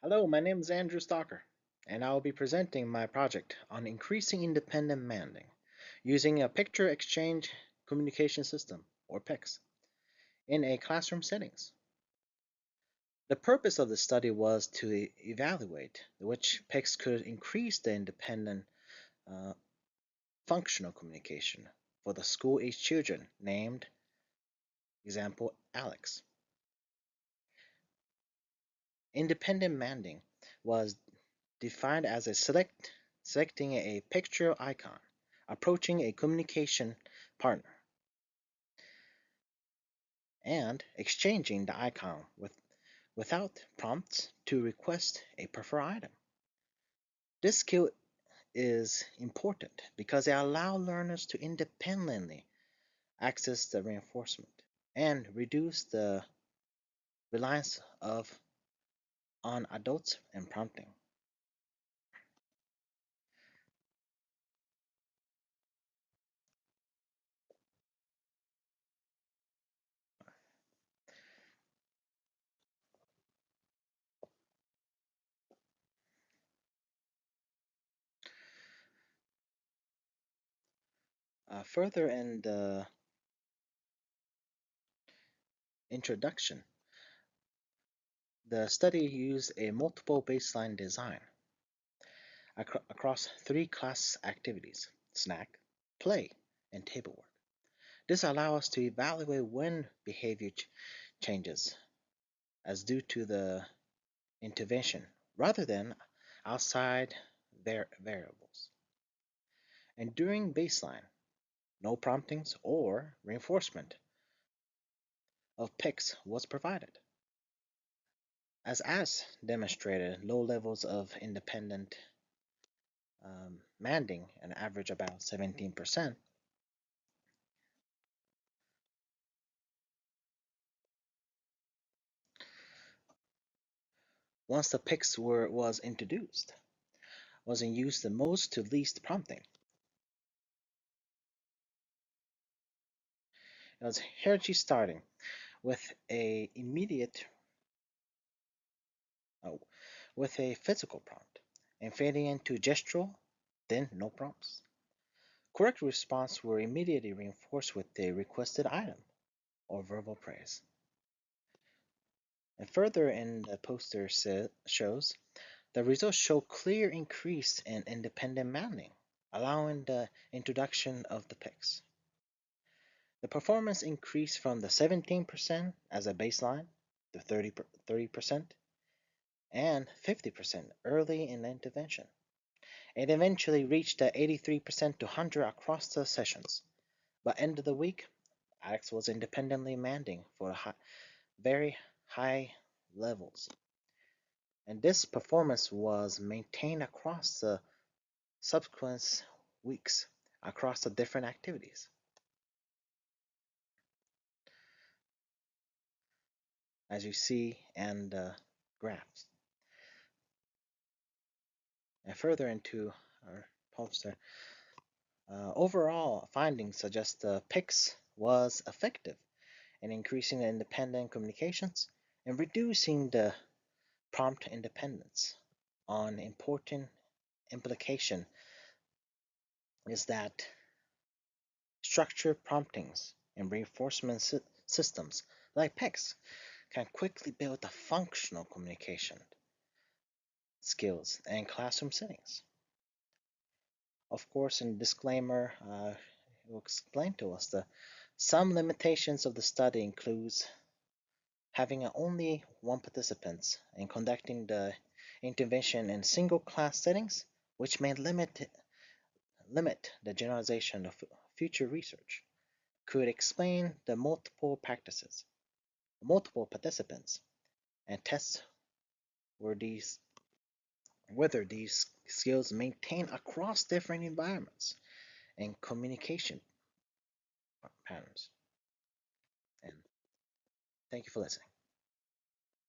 Hello, my name is Andrew Stalker, and I will be presenting my project on increasing independent manding using a picture exchange communication system, or PEX, in a classroom settings. The purpose of the study was to evaluate which PEX could increase the independent uh, functional communication for the school-age children named, example, Alex. Independent manding was defined as selecting a picture icon, approaching a communication partner, and exchanging the icon without prompts to request a preferred item. This skill is important because it allows learners to independently access the reinforcement and reduce the reliance on adults and prompting. Further in the introduction, the study used a multiple baseline design across three class activities: snack, play, and table work. This allows us to evaluate when behavior changes as due to the intervention rather than outside variables. And during baseline, no promptings or reinforcement of PICs was provided. As demonstrated, low levels of independent manding, an average about 17%. Once the PICs was introduced, was in use the most to least prompting. It was hierarchy starting with a immediate uh, with a physical prompt and fading into gestural, then no prompts. Correct response were immediately reinforced with the requested item or verbal praise. And further in the poster shows the results show clear increase in independent manding, allowing the introduction of the PICs. The performance increased from the 17% as a baseline to 30% and 50% early in the intervention. It eventually reached the 83% to 100 across the sessions. By end of the week, Alex was independently manding for very high levels. And this performance was maintained across the subsequent weeks across the different activities. As you see in the graphs. And further into our poster, overall findings suggest the PICS was effective in increasing the independent communications and reducing the prompt independence. On important implication is that structured promptings and reinforcement systems like PICS can quickly build the functional communication skills in classroom settings. Of course, in disclaimer, it will explain to us that some limitations of the study includes having only one participant and conducting the intervention in single class settings, which may limit the generalization of future research, could explain the multiple practices, multiple participants, and test whether these skills maintain across different environments and communication patterns. And thank you for listening.